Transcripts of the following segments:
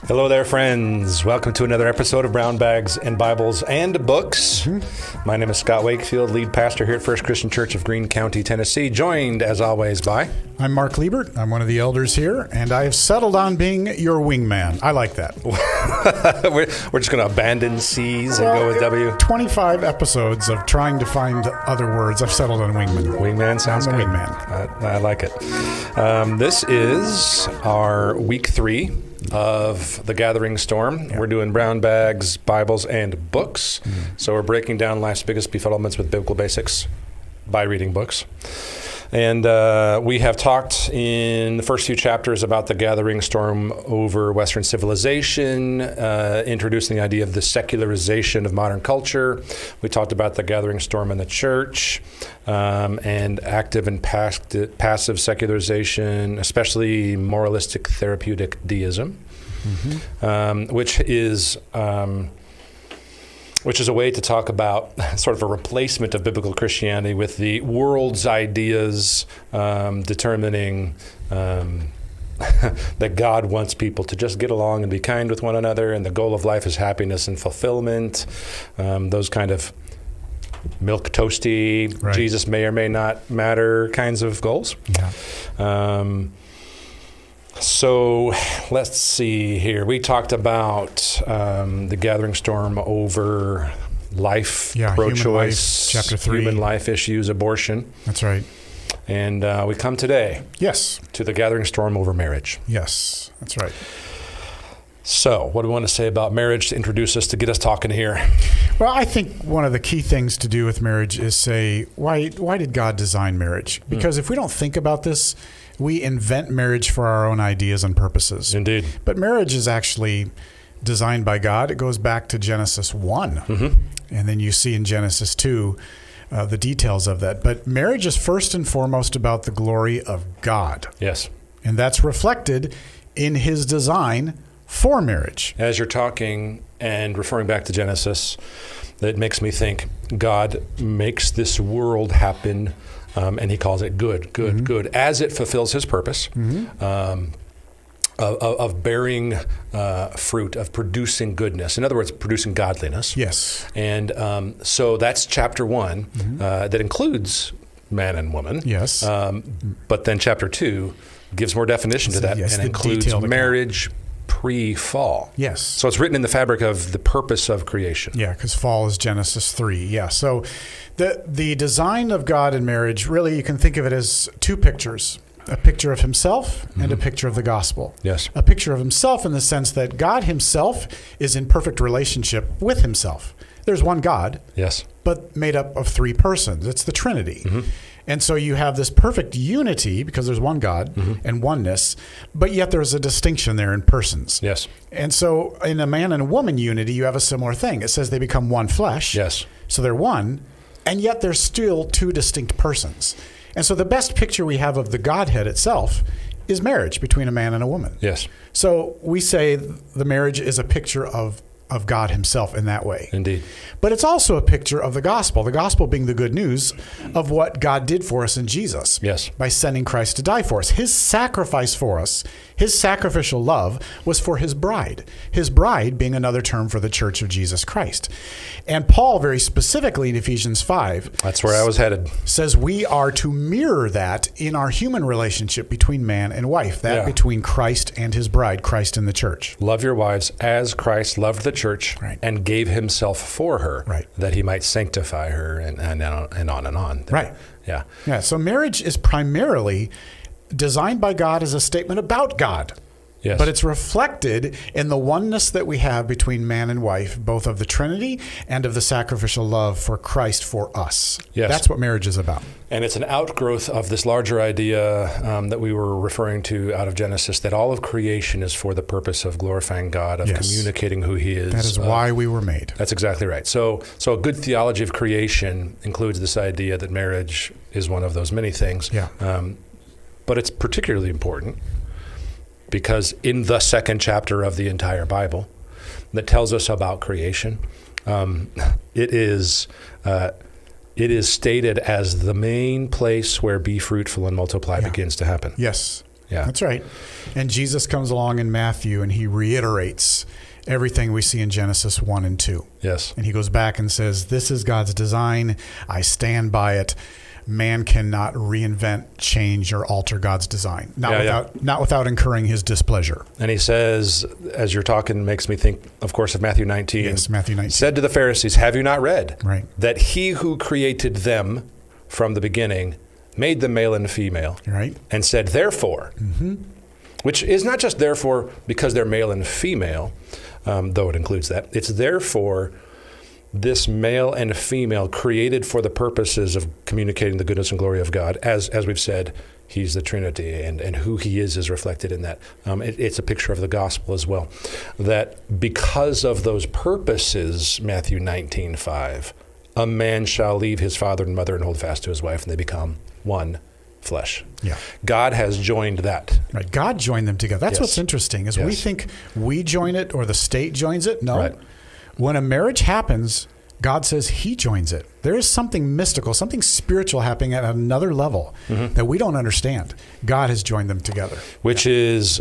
Hello there, friends. Welcome to another episode of Brown Bags and Bibles and Books. My name is Scott Wakefield, lead pastor here at First Christian Church of Greene County, Tennessee, joined, as always, by... I'm Mark Liebert. I'm one of the elders here, and I have settled on being your wingman. I like that. We're just going to abandon C's and go with W? 25 episodes of trying to find other words. I've settled on wingman. Wingman sounds good. Wingman. I like it. This is our week 3 of The Gathering Storm. Yeah. We're doing Brown Bags, Bibles, and Books. So we're breaking down life's biggest befuddlements with biblical basics by reading books. And we have talked in the first few chapters about the gathering storm over Western civilization, introducing the idea of the secularization of modern culture. We talked about the gathering storm in the church, and active and passive secularization, especially moralistic therapeutic deism, which is a way to talk about sort of a replacement of biblical Christianity with the world's ideas determining that God wants people to just get along and be kind with one another, and the goal of life is happiness and fulfillment, those kind of milquetoasty, right. Jesus may or may not matter kinds of goals. Yeah. So let's see here. We talked about the gathering storm over life, pro-choice, chapter 3, human life issues, abortion. That's right. And we come today, to the gathering storm over marriage. Yes, that's right. So what do we want to say about marriage to introduce us, to get us talking here? Well, I think one of the key things to do with marriage is say, why did God design marriage? Because if we don't think about this, we invent marriage for our own ideas and purposes. Indeed. But marriage is actually designed by God. It goes back to Genesis 1. And then you see in Genesis 2 the details of that. But marriage is first and foremost about the glory of God. Yes. And that's reflected in his design for marriage. As you're talking and referring back to Genesis, that makes me think God makes this world happen, and he calls it good, good, as it fulfills his purpose of bearing fruit, of producing goodness. In other words, producing godliness. Yes. And so that's chapter 1 that includes man and woman. Yes. But then chapter 2 gives more definition to that, and includes marriage pre-fall. Yes. So it's written in the fabric of the purpose of creation. Yeah, because fall is Genesis 3. Yeah. So the design of God in marriage, really you can think of it as two pictures. A picture of himself and a picture of the gospel. Yes. A picture of himself in the sense that God himself is in perfect relationship with himself. There's one God. Yes. But made up of 3 persons. It's the Trinity. And so you have this perfect unity because there's one God and oneness, but yet there's a distinction there in persons. Yes. And so in a man and a woman unity, you have a similar thing. It says they become one flesh. Yes. So they're one, and yet they're still 2 distinct persons. And so the best picture we have of the Godhead itself is marriage between a man and a woman. Yes. So we say the marriage is a picture of God himself in that way. Indeed. But it's also a picture of the gospel being the good news of what God did for us in Jesus. Yes. By sending Christ to die for us. His sacrifice for us, his sacrificial love was for his bride being another term for the church of Jesus Christ. And Paul very specifically in Ephesians 5, that's where I was headed, says we are to mirror that in our human relationship between man and wife, between Christ and his bride, Christ and the church. Love your wives as Christ loved the church and gave himself for her, that he might sanctify her, and on and on. Right. Yeah. Yeah. So marriage is primarily designed by God as a statement about God. Yes. But it's reflected in the oneness that we have between man and wife, both of the Trinity and of the sacrificial love for Christ for us. Yes. That's what marriage is about. And it's an outgrowth of this larger idea that we were referring to out of Genesis, that all of creation is for the purpose of glorifying God, of communicating who he is. That is why we were made. That's exactly right. So a good theology of creation includes this idea that marriage is one of those many things. Yeah. But it's particularly important because in the second chapter of the entire Bible, that tells us about creation. It is stated as the main place where be fruitful and multiply begins to happen. Yes. Yeah. That's right. And Jesus comes along in Matthew and he reiterates everything we see in Genesis 1 and 2. Yes. And he goes back and says, this is God's design. I stand by it. Man cannot reinvent, change, or alter God's design. Not without incurring his displeasure. And he says, as you're talking, makes me think, of course, of Matthew 19. Yes, Matthew 19. Said to the Pharisees, have you not read that he who created them from the beginning made them male and female, and said, therefore, which is not just therefore because they're male and female, though it includes that. It's therefore this male and female created for the purposes of communicating the goodness and glory of God. As we've said, he's the Trinity, and who he is reflected in that. It's a picture of the gospel as well. That because of those purposes, Matthew 19:5, a man shall leave his father and mother and hold fast to his wife, and they become one flesh. Yeah. God has joined that. Right. God joined them together. That's what's interesting, is we think we join it or the state joins it. No. Right. When a marriage happens, God says he joins it. There is something mystical, something spiritual happening at another level that we don't understand. God has joined them together. Which is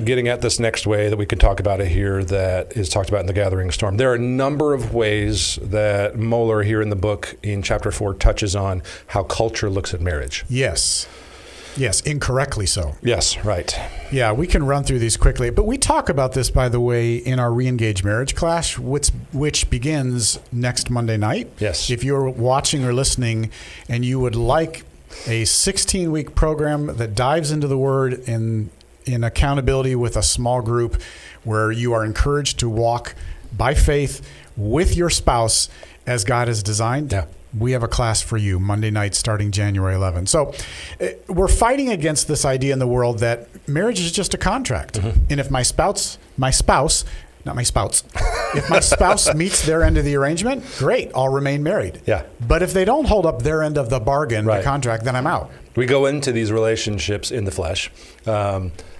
getting at this next way that we can talk about it here, that is talked about in The Gathering Storm. There are a number of ways that Mohler here in the book in chapter 4 touches on how culture looks at marriage. Yes. Yes, incorrectly so. Yes, right. Yeah, we can run through these quickly. But we talk about this, by the way, in our Re-Engage Marriage class, which begins next Monday night. Yes. If you're watching or listening and you would like a 16-week program that dives into the Word in accountability with a small group where you are encouraged to walk by faith with your spouse as God has designed, we have a class for you Monday night starting January 11. So we're fighting against this idea in the world that marriage is just a contract. And if if my spouse meets their end of the arrangement, great, I'll remain married. Yeah. But if they don't hold up their end of the bargain, the contract, then I'm out. We go into these relationships in the flesh,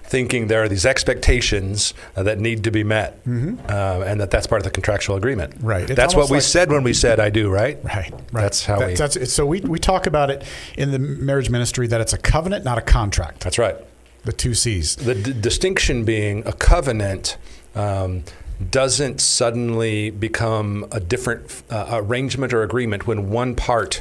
thinking there are these expectations that need to be met, and that's part of the contractual agreement. Right. That's what we said when we said I do, right? Right. That's how so we talk about it in the marriage ministry that it's a covenant, not a contract. That's right. The two C's. The distinction being a covenant doesn't suddenly become a different arrangement or agreement when one part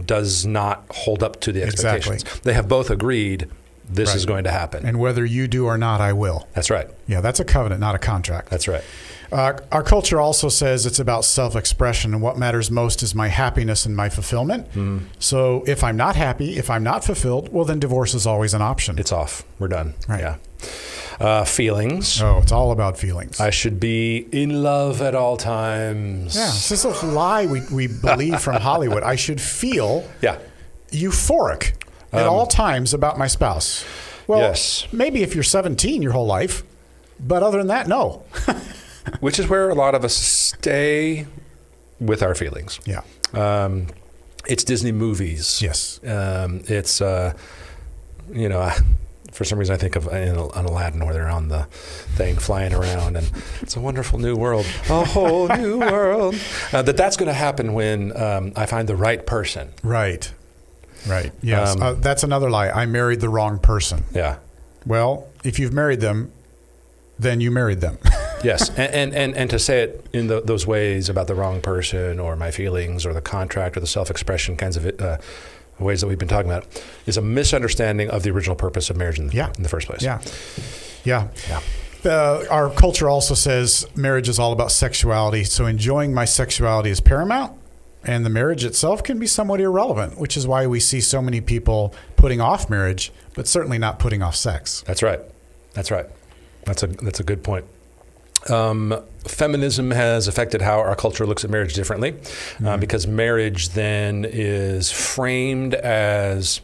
does not hold up to the expectations. They have both agreed this is going to happen. And whether you do or not, I will. That's right. Yeah, that's a covenant, not a contract. That's right. Our culture also says it's about self-expression, and what matters most is my happiness and my fulfillment. So if I'm not happy, if I'm not fulfilled, well, then divorce is always an option. It's off. We're done. Right. Yeah. Feelings. Oh, it's all about feelings. I should be in love at all times. Yeah, this is a lie we believe from Hollywood. I should feel euphoric at all times about my spouse. Well, maybe if you're 17 your whole life, but other than that, no. Which is where a lot of us stay with our feelings. Yeah. It's Disney movies. Yes. It's, for some reason I think of on Aladdin where they're on the thing flying around and it's a wonderful new world, a whole new world. That's going to happen when I find the right person. Right. Right. Yes. That's another lie. I married the wrong person. Yeah. Well, if you've married them, then you married them. Yes. And to say it in those ways about the wrong person or my feelings or the contract or the self-expression kinds of ways that we've been talking about is a misunderstanding of the original purpose of marriage in the first place. Yeah. Yeah. Yeah. Our culture also says marriage is all about sexuality. So enjoying my sexuality is paramount. And the marriage itself can be somewhat irrelevant, which is why we see so many people putting off marriage, but certainly not putting off sex. That's right. That's right. That's a good point. Feminism has affected how our culture looks at marriage differently, because marriage then is framed as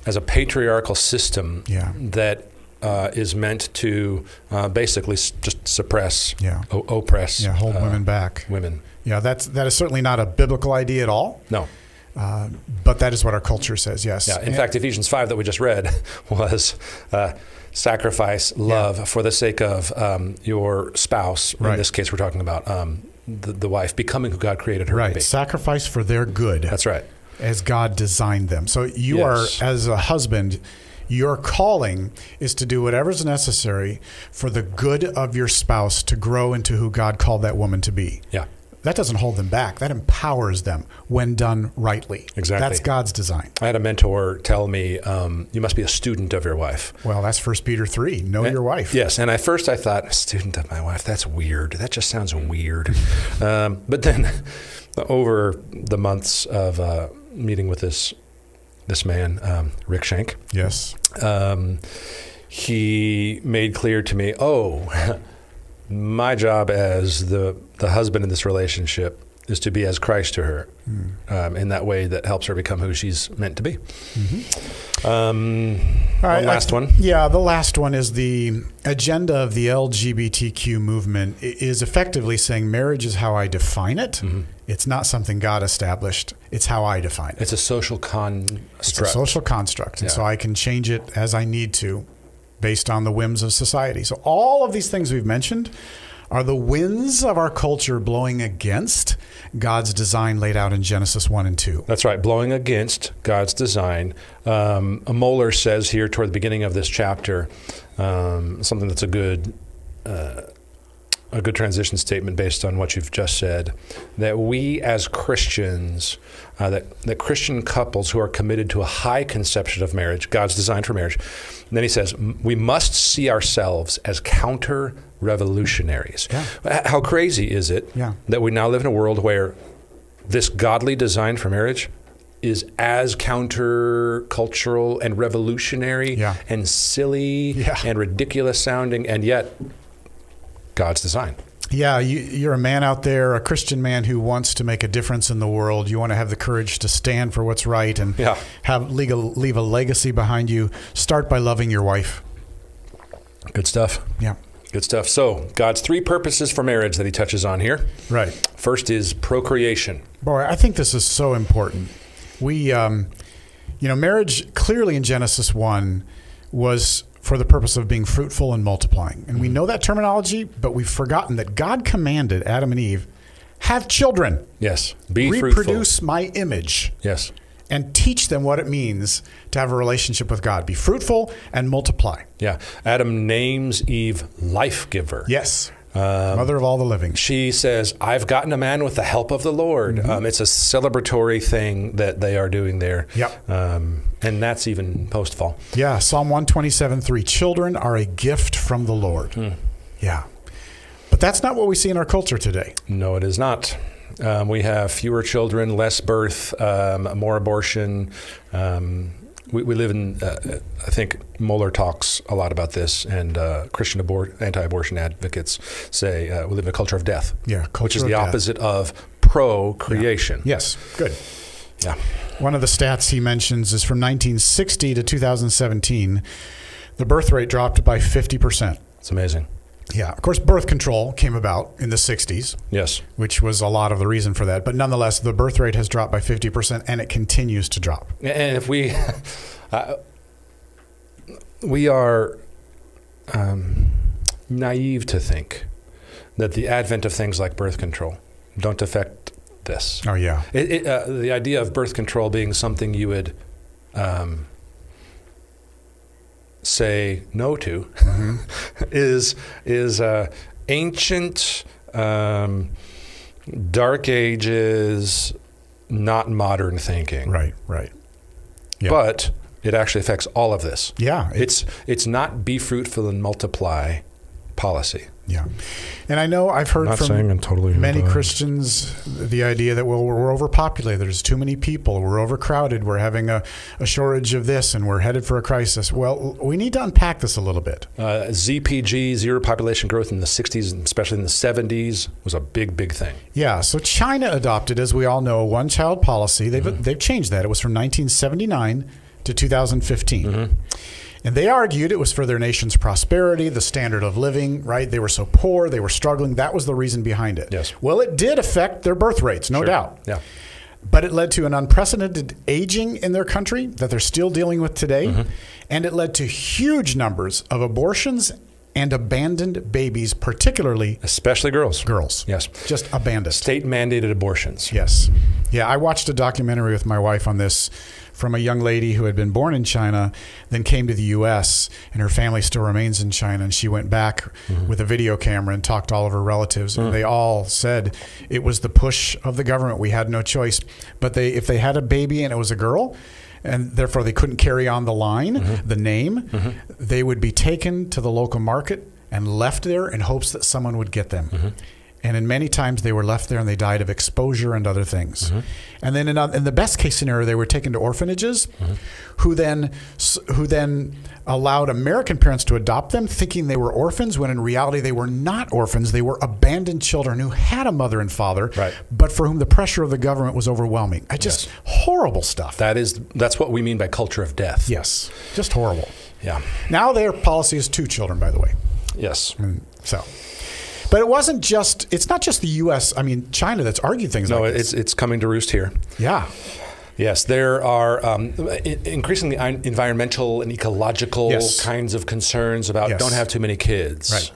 a patriarchal system that is meant to basically just suppress, oppress, hold women back. Women. Yeah, that is certainly not a biblical idea at all. No. But that is what our culture says, yes. Yeah. In fact, Ephesians 5 that we just read was sacrifice, love for the sake of your spouse. Right. In this case, we're talking about the wife becoming who God created her to be. Right. Sacrifice for their good. That's right. As God designed them. So you are, as a husband, your calling is to do whatever's necessary for the good of your spouse to grow into who God called that woman to be. Yeah. That doesn't hold them back. That empowers them when done rightly. Exactly. That's God's design. I had a mentor tell me, you must be a student of your wife. Well, that's 1 Peter 3. Know your wife. Yes. And at first I thought, student of my wife, that's weird. That just sounds weird. But then over the months of meeting with this man, Rick Schenk. Yes. He made clear to me, my job as the husband in this relationship is to be as Christ to her, in that way that helps her become who she's meant to be. Mm-hmm. All right, last one. Yeah, the last one is the agenda of the LGBTQ movement is effectively saying marriage is how I define it. Mm-hmm. It's not something God established. It's how I define it. It's a social construct. It's a social construct. And so I can change it as I need to based on the whims of society. So all of these things we've mentioned are the winds of our culture blowing against God's design laid out in Genesis 1 and 2. That's right, blowing against God's design. Mohler says here toward the beginning of this chapter, something that's a good transition statement based on what you've just said, that we as Christians, that Christian couples who are committed to a high conception of marriage, God's design for marriage, and then he says, we must see ourselves as counter-revolutionaries. Yeah. How crazy is it that we now live in a world where this godly design for marriage is as counter-cultural and revolutionary and silly and ridiculous sounding, and yet God's design. Yeah, you're a man out there, a Christian man who wants to make a difference in the world. You want to have the courage to stand for what's right and leave a legacy behind you. Start by loving your wife. Good stuff. Yeah. Good stuff. So, God's 3 purposes for marriage that he touches on here. Right. First is procreation. Boy, I think this is so important. We, marriage clearly in Genesis 1 was for the purpose of being fruitful and multiplying. And we know that terminology, but we've forgotten that God commanded Adam and Eve, have children. Yes. Be reproduce fruitful. My image. Yes. And teach them what it means to have a relationship with God. Be fruitful and multiply. Yeah. Adam names Eve life giver. Yes. Mother of all the living. She says, I've gotten a man with the help of the Lord. Mm-hmm. It's a celebratory thing that they are doing there. Yep. And that's even post-fall. Yeah. Psalm 127:3. Children are a gift from the Lord. Yeah. But that's not what we see in our culture today. No, it is not. We have fewer children, less birth, more abortion. We live in, I think Mohler talks a lot about this, and Christian anti-abortion advocates say we live in a culture of death, which is the opposite of procreation. Yeah. Yes, good. Yeah. One of the stats he mentions is from 1960 to 2017, the birth rate dropped by 50%. It's amazing. Yeah. Of course, birth control came about in the 60s. Yes. Which was a lot of the reason for that. But nonetheless, the birth rate has dropped by 50%, and it continues to drop. And if we are naive to think that the advent of things like birth control don't affect this. Oh, yeah. The idea of birth control being something you would say no to is ancient, dark ages, not modern thinking. Right. Yeah. But it actually affects all of this. Yeah. It's not be fruitful and multiply policy. Yeah. And I know I've heard from many Christians the idea that, well, we're overpopulated. There's too many people. We're overcrowded. We're having a shortage of this, and we're headed for a crisis. Well, we need to unpack this a little bit. ZPG, zero population growth in the 60s, and especially in the 70s, was a big, big thing. Yeah. So China adopted, as we all know, a one-child policy. They've changed that. It was from 1979 to 2015. And they argued it was for their nation's prosperity, the standard of living, right? They were so poor, they were struggling. That was the reason behind it. Yes. Well, it did affect their birth rates, no doubt. Yeah. But it led to an unprecedented aging in their country that they're still dealing with today. And it led to huge numbers of abortions and abandoned babies, especially girls. Girls. Yes. Just abandoned. State-mandated abortions. Yes. Yeah, I watched a documentary with my wife on this from a young lady who had been born in China, then came to the U.S., and her family still remains in China. And she went back with a video camera and talked to all of her relatives. And they all said it was the push of the government. We had no choice. But if they had a baby and it was a girl, and therefore they couldn't carry on the line, the name, they would be taken to the local market and left there in hopes that someone would get them. And in many times they were left there and they died of exposure and other things. And then in the best case scenario, they were taken to orphanages who then allowed American parents to adopt them thinking they were orphans when in reality they were not orphans. They were abandoned children who had a mother and father, but for whom the pressure of the government was overwhelming. Just horrible stuff. That's what we mean by culture of death. Yes. Just horrible. Yeah. Now their policy is 2 children, by the way. Yes. But it's not just the U.S., China that's argued things like this. No, it's coming to roost here. Yeah. Yes, there are increasingly environmental and ecological kinds of concerns about don't have too many kids.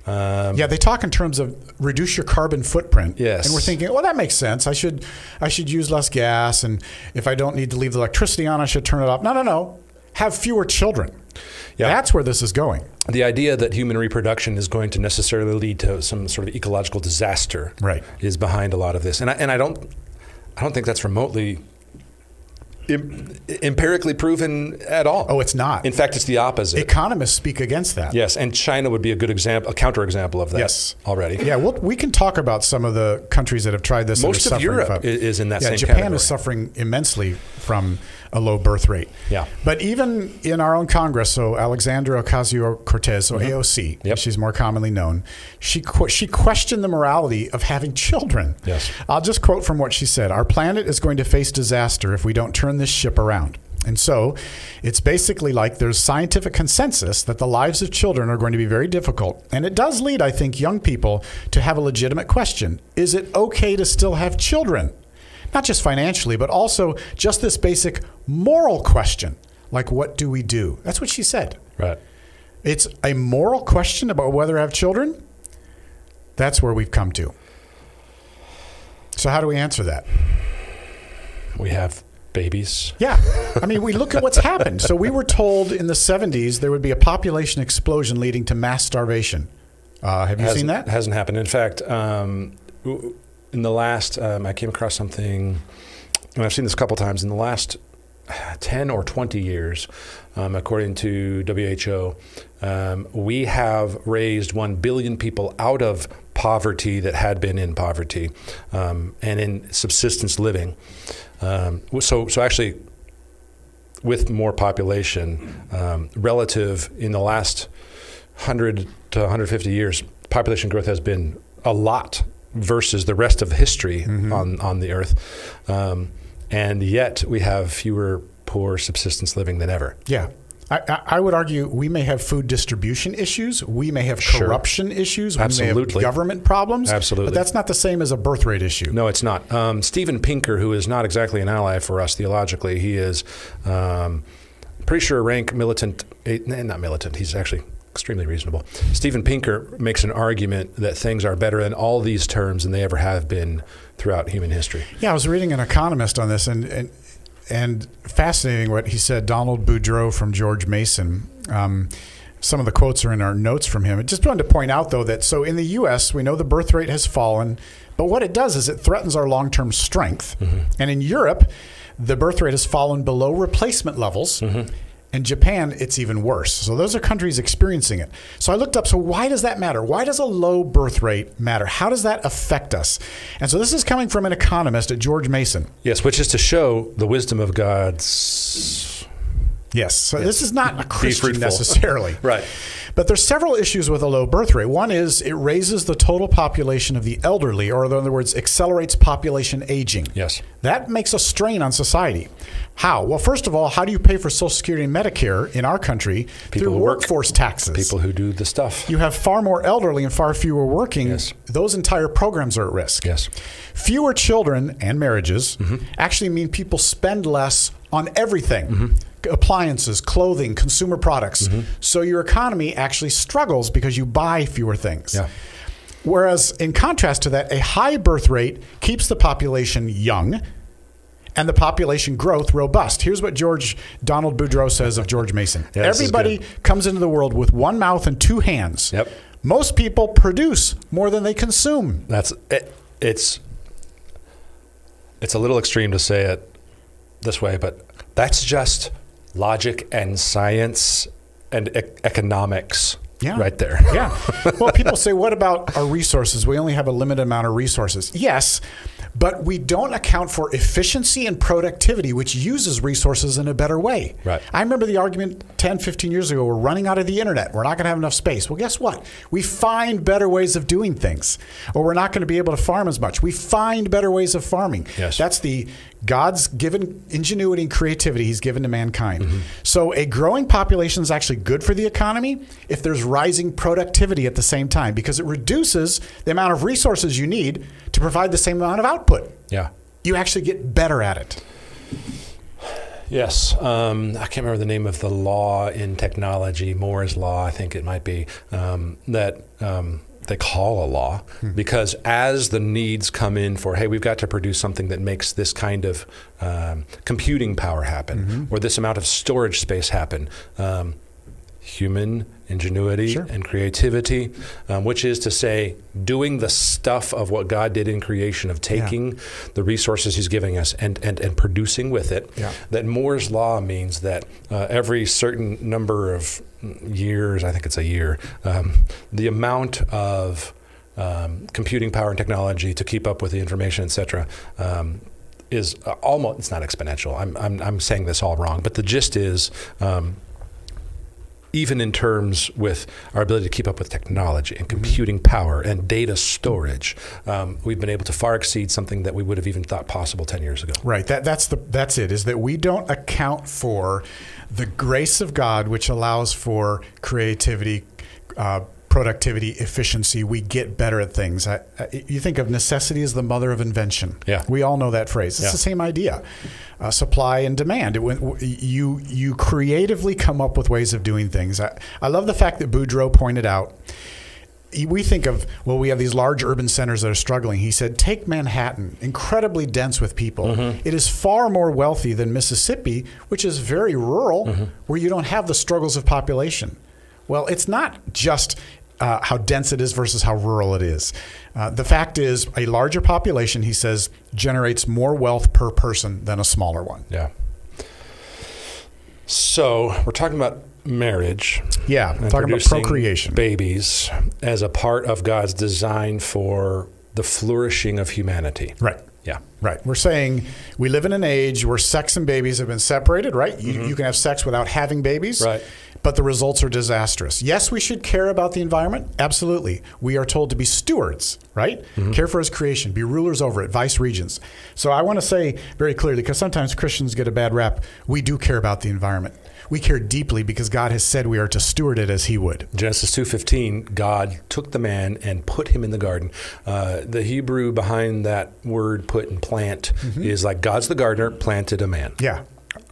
Right. They talk in terms of reduce your carbon footprint. Yes. And we're thinking, well, that makes sense. I should use less gas, and if I don't need to leave the electricity on, I should turn it off. No. Have fewer children. Yeah. That's where this is going. The idea that human reproduction is going to necessarily lead to some sort of ecological disaster is behind a lot of this. And I don't think that's remotely empirically proven at all. Oh, it's not. In fact, it's the opposite. Economists speak against that. Yes, and China would be a good example, a counterexample of that already. Yeah, we can talk about some of the countries that have tried this. Most of Europe is in that same Japan category. Is suffering immensely from a low birth rate. Yeah. But even in our own Congress, so Alexandria Ocasio-Cortez, so AOC, she's more commonly known, she questioned the morality of having children. Yes. I'll just quote from what she said. Our planet is going to face disaster if we don't turn this ship around. And so it's basically like there's scientific consensus that the lives of children are going to be very difficult. And it does lead, I think, young people to have a legitimate question. Is it okay to still have children? Not just financially, but also just this basic moral question, like what do we do? That's what she said. Right. It's a moral question about whether to have children. That's where we've come to. So how do we answer that? We have babies. Yeah. We look at what's happened. So we were told in the 70s there would be a population explosion leading to mass starvation. Have you seen that? It hasn't happened. In fact, in the last, I came across something, and I've seen this a couple times, in the last 10 or 20 years, according to WHO, we have raised 1 billion people out of poverty that had been in poverty and in subsistence living. So actually, with more population, relative in the last 100 to 150 years, population growth has been a lot versus the rest of history on the earth. And yet we have fewer poor subsistence living than ever. Yeah. I would argue we may have food distribution issues. We may have corruption issues. We may have government problems. Absolutely. But that's not the same as a birth rate issue. No, it's not. Steven Pinker, who is not exactly an ally for us theologically, he is pretty sure rank militant, not militant, he's actually extremely reasonable. Steven Pinker makes an argument that things are better in all these terms than they ever have been throughout human history. Yeah, I was reading an economist on this, and fascinating what he said. Donald Boudreaux from George Mason. Some of the quotes are in our notes from him. I just wanted to point out, though, that so in the U.S., we know the birth rate has fallen, but what it does is it threatens our long-term strength. And in Europe, the birth rate has fallen below replacement levels. In Japan, it's even worse. So those are countries experiencing it. So I looked up, so why does that matter? Why does a low birth rate matter? How does that affect us? And so this is coming from an economist at George Mason. Yes, which is to show the wisdom of God's... Yes. So this is not a Christian necessarily. Right. But there's several issues with a low birth rate. One is it raises the total population of the elderly, or in other words, accelerates population aging. Yes. That makes a strain on society. How? Well, first of all, how do you pay for Social Security and Medicare in our country? People through who work. workforce taxes. People who do the stuff. You have far more elderly and far fewer working. Yes. Those entire programs are at risk. Yes. Fewer children and marriages actually mean people spend less on everything. Appliances, clothing, consumer products. So your economy actually struggles because you buy fewer things. Yeah. Whereas in contrast to that, a high birth rate keeps the population young and the population growth robust. Here's what Donald Boudreaux says of George Mason. Yeah, everybody comes into the world with one mouth and two hands. Yep. Most people produce more than they consume. That's it. It's a little extreme to say it this way, but that's just logic and science and economics right there. Yeah. Well, people say, what about our resources? We only have a limited amount of resources. Yes, but we don't account for efficiency and productivity, which uses resources in a better way. Right. I remember the argument 10, 15 years ago, we're running out of the internet. We're not going to have enough space. Well, guess what? We find better ways of doing things. Or we're not going to be able to farm as much. We find better ways of farming. Yes. That's the God's given ingenuity and creativity he's given to mankind. So a growing population is actually good for the economy if there's rising productivity at the same time, because it reduces the amount of resources you need to provide the same amount of output. Yeah. You actually get better at it. Yes. I can't remember the name of the law in technology, Moore's law, I think it might be, that they call a law, because as the needs come in for, hey, we've got to produce something that makes this kind of computing power happen, or this amount of storage space happen, human ingenuity and creativity, which is to say, doing the stuff of what God did in creation, of taking the resources he's giving us and producing with it. That Moore's law means that every certain number of years, I think it's a year, the amount of computing power and technology to keep up with the information, et cetera, is almost, it's not exponential. I'm saying this all wrong, but the gist is, even in terms with our ability to keep up with technology and computing power and data storage, we've been able to far exceed something that we would have even thought possible 10 years ago. Right. That's it, is that we don't account for the grace of God, which allows for creativity, productivity, efficiency. We get better at things. You think of necessity as the mother of invention. Yeah. We all know that phrase. It's the same idea. Supply and demand. You creatively come up with ways of doing things. I love the fact that Boudreaux pointed out, we think of, well, we have these large urban centers that are struggling. He said, take Manhattan, incredibly dense with people. It is far more wealthy than Mississippi, which is very rural, where you don't have the struggles of population. Well, it's not just how dense it is versus how rural it is. The fact is, a larger population, he says, generates more wealth per person than a smaller one. Yeah. So we're talking about marriage. Yeah, we're talking about procreation. Babies as a part of God's design for the flourishing of humanity. Right. Yeah. Right. We're saying we live in an age where sex and babies have been separated, right? You can have sex without having babies. Right. But the results are disastrous. Yes, we should care about the environment. Absolutely. We are told to be stewards, right? Care for his creation, be rulers over it, vice regents. So I want to say very clearly, because sometimes Christians get a bad rap, we do care about the environment. We care deeply because God has said we are to steward it as he would. Genesis 2:15, God took the man and put him in the garden. The Hebrew behind that word put and plant is like God's the gardener, planted a man. Yeah.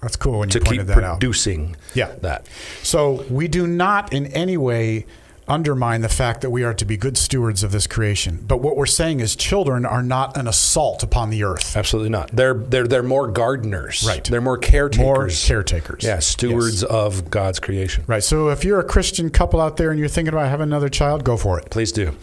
That's cool when you to pointed keep that out. producing that. So we do not in any way undermine the fact that we are to be good stewards of this creation. But what we're saying is children are not an assault upon the earth. Absolutely not. They're more gardeners. Right. They're more caretakers. More caretakers. Yeah, stewards of God's creation. Right. So if you're a Christian couple out there and you're thinking about having another child, go for it. Please do.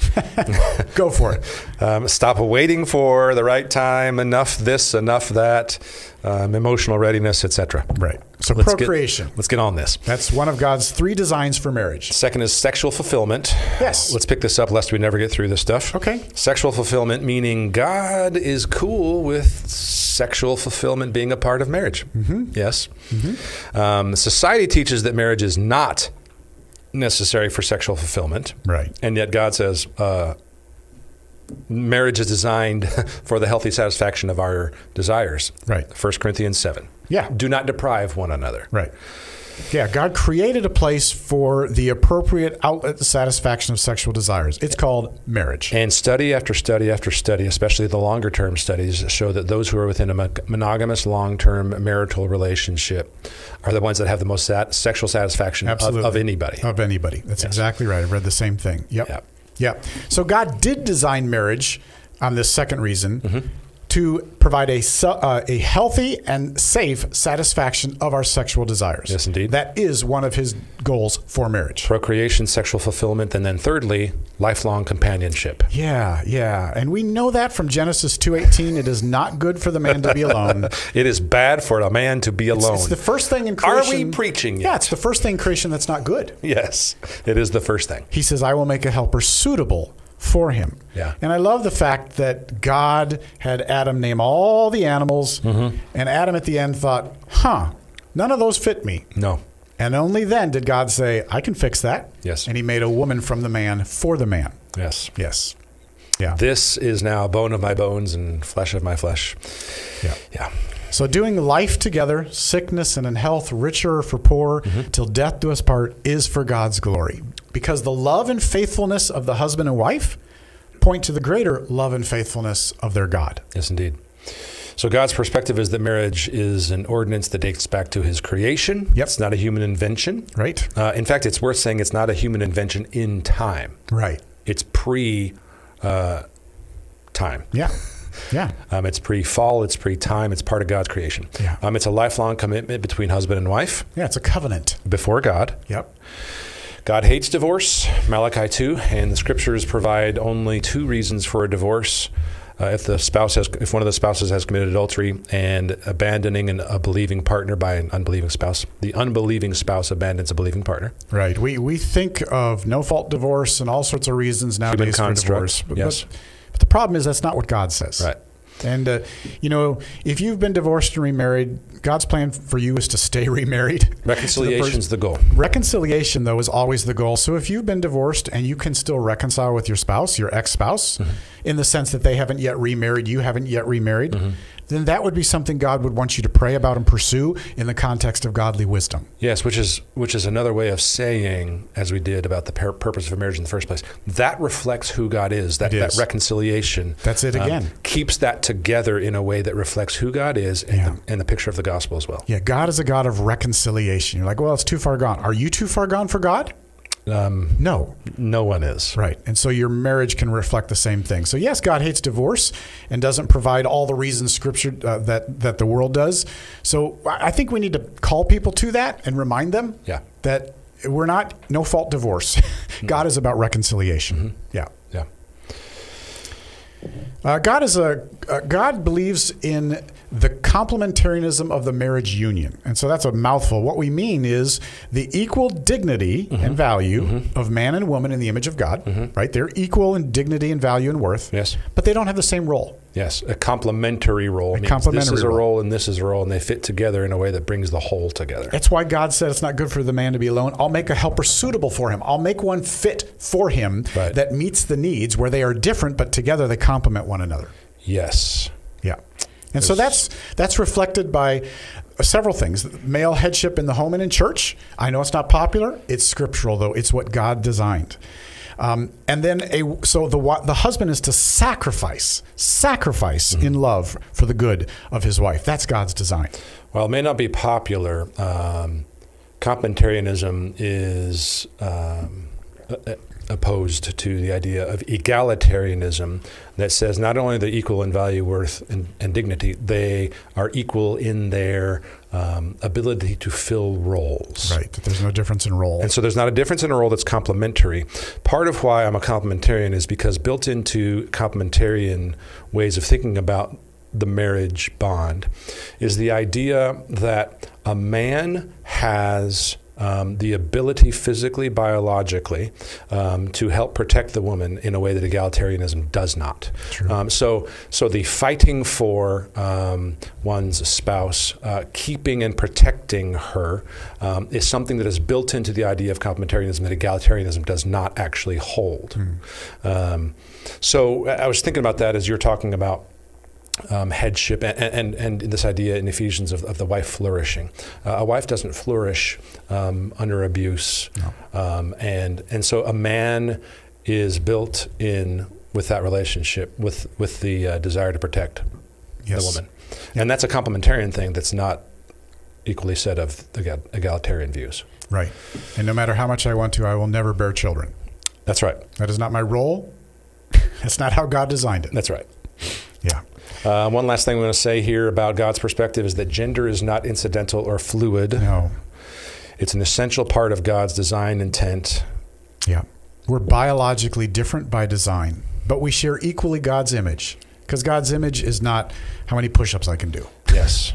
Go for it. Stop waiting for the right time, enough this, enough that, emotional readiness, etc. Right. So procreation. Let's get on this. That's one of God's 3 designs for marriage. Second is sexual fulfillment. Yes. Let's pick this up lest we never get through this stuff. Okay. Sexual fulfillment, meaning God is cool with sexual fulfillment being a part of marriage. Yes. Society teaches that marriage is not necessary for sexual fulfillment. Right. And yet God says marriage is designed for the healthy satisfaction of our desires. Right. 1 Corinthians 7. Yeah. Do not deprive one another. Right. Yeah, God created a place for the appropriate outlet, the satisfaction of sexual desires. It's called marriage. And study after study after study, especially the longer term studies, show that those who are within a monogamous long-term marital relationship are the ones that have the most sexual satisfaction of anybody. Of anybody. That's exactly right. I've read the same thing. Yep. Yeah. So God did design marriage on this second reason to provide a healthy and safe satisfaction of our sexual desires. Yes, indeed. That is one of his goals for marriage. Procreation, sexual fulfillment, and then thirdly, lifelong companionship. Yeah. And we know that from Genesis 2:18. It is not good for the man to be alone. It is bad for a man to be alone. It's the first thing in creation. Are we preaching yet? Yeah, it's the first thing in creation that's not good. Yes, it is the first thing. He says, I will make a helper suitable for him. Yeah. And I love the fact that God had Adam name all the animals, and Adam at the end thought, none of those fit me. No. And only then did God say, I can fix that. Yes. And he made a woman from the man for the man. Yes. Yes. Yeah. This is now bone of my bones and flesh of my flesh. Yeah. So doing life together, sickness and in health, richer for poor, till death do us part, is for God's glory. Because the love and faithfulness of the husband and wife point to the greater love and faithfulness of their God. Yes, indeed. So God's perspective is that marriage is an ordinance that dates back to his creation. Yep. It's not a human invention. Right. In fact, it's worth saying it's not a human invention in time. Right. It's pre-time. Yeah. Yeah. It's pre-fall. It's pre-time. It's part of God's creation. Yeah. It's a lifelong commitment between husband and wife. Yeah, it's a covenant. Before God. Yep. God hates divorce, Malachi 2, and the scriptures provide only 2 reasons for a divorce. If one of the spouses has committed adultery and abandoning a believing partner by an unbelieving spouse. The unbelieving spouse abandons a believing partner. Right. We think of no-fault divorce and all sorts of reasons nowadays for divorce. Yes. But the problem is that's not what God says. Right. And, if you've been divorced and remarried, God's plan for you is to stay remarried. Reconciliation's the goal. Reconciliation, though, is always the goal. So if you've been divorced and you can still reconcile with your spouse, your ex-spouse, in the sense that they haven't yet remarried, you haven't yet remarried, then that would be something God would want you to pray about and pursue in the context of godly wisdom. Yes, which is another way of saying, as we did about the purpose of marriage in the first place, that reflects who God is. That reconciliation. That's it again. Keeps that together in a way that reflects who God is and the picture of the gospel as well. Yeah, God is a God of reconciliation. You're like, well, it's too far gone. Are you too far gone for God? No. No one is. Right. And so your marriage can reflect the same thing. So yes, God hates divorce and doesn't provide all the reasons Scripture that the world does. So I think we need to call people to that and remind them that we're not no-fault divorce. God is about reconciliation. Yeah. God believes in the complementarianism of the marriage union. And so that's a mouthful. What we mean is the equal dignity and value of man and woman in the image of God, right? They're equal in dignity and value and worth. Yes. But they don't have the same role. Yes, a complementary role. This is a role and this is a role, and they fit together in a way that brings the whole together. That's why God said it's not good for the man to be alone. I'll make a helper suitable for him. I'll make one fit for him that meets the needs where they are different, but together they complement one another. Yes. Yeah. And so that's reflected by several things. Male headship in the home and in church. I know it's not popular. It's scriptural, though. It's what God designed. And then the husband is to sacrifice in love for the good of his wife. That's God's design. While it may not be popular, complementarianism is opposed to the idea of egalitarianism that says not only they're equal in value, worth, and dignity, they are equal in their ability to fill roles. Right, that there's no difference in role. And so there's not a difference in a role that's complementary. Part of why I'm a complementarian is because built into complementarian ways of thinking about the marriage bond is the idea that a man has the ability physically, biologically, to help protect the woman in a way that egalitarianism does not. So the fighting for one's spouse, keeping and protecting her, is something that is built into the idea of complementarianism that egalitarianism does not actually hold. So I was thinking about that as you're talking about headship and this idea in Ephesians of the wife flourishing. A wife doesn't flourish under abuse. No. And so a man is built in with that relationship, with the desire to protect the woman. And that's a complementarian thing that's not equally said of the egalitarian views. Right. And no matter how much I want to, I will never bear children. That's right. That is not my role. That's not how God designed it. That's right. Yeah. One last thing I'm going to say here about God's perspective is that gender is not incidental or fluid. No. It's an essential part of God's design intent. Yeah. We're biologically different by design, but we share equally God's image, because God's image is not how many push-ups I can do. Yes.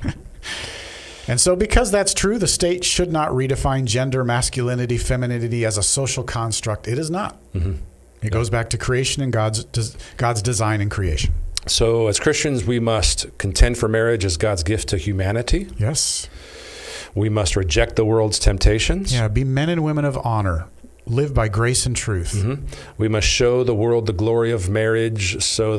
And so because that's true, the state should not redefine gender, masculinity, femininity as a social construct. It is not. It goes back to creation and God's design and creation. So as Christians, we must contend for marriage as God's gift to humanity. Yes. We must reject the world's temptations. Yeah, be men and women of honor. Live by grace and truth. We must show the world the glory of marriage so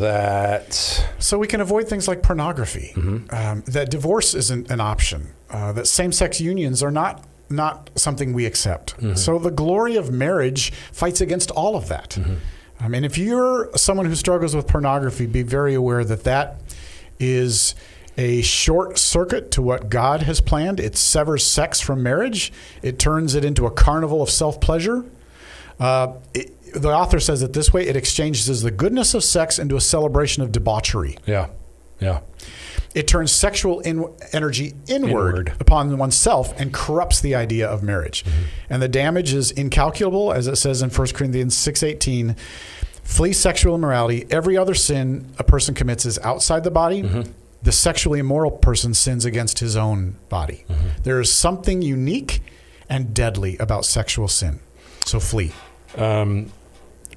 we can avoid things like pornography, that divorce isn't an option, that same-sex unions are not something we accept. So the glory of marriage fights against all of that. I mean, if you're someone who struggles with pornography, be very aware that that is a short circuit to what God has planned. It severs sex from marriage. It turns it into a carnival of self-pleasure. The author says it this way: it exchanges the goodness of sex into a celebration of debauchery. Yeah. It turns sexual energy inward upon oneself and corrupts the idea of marriage. And the damage is incalculable, as it says in 1 Corinthians 6:18. Flee sexual immorality. Every other sin a person commits is outside the body. The sexually immoral person sins against his own body. There is something unique and deadly about sexual sin. So flee.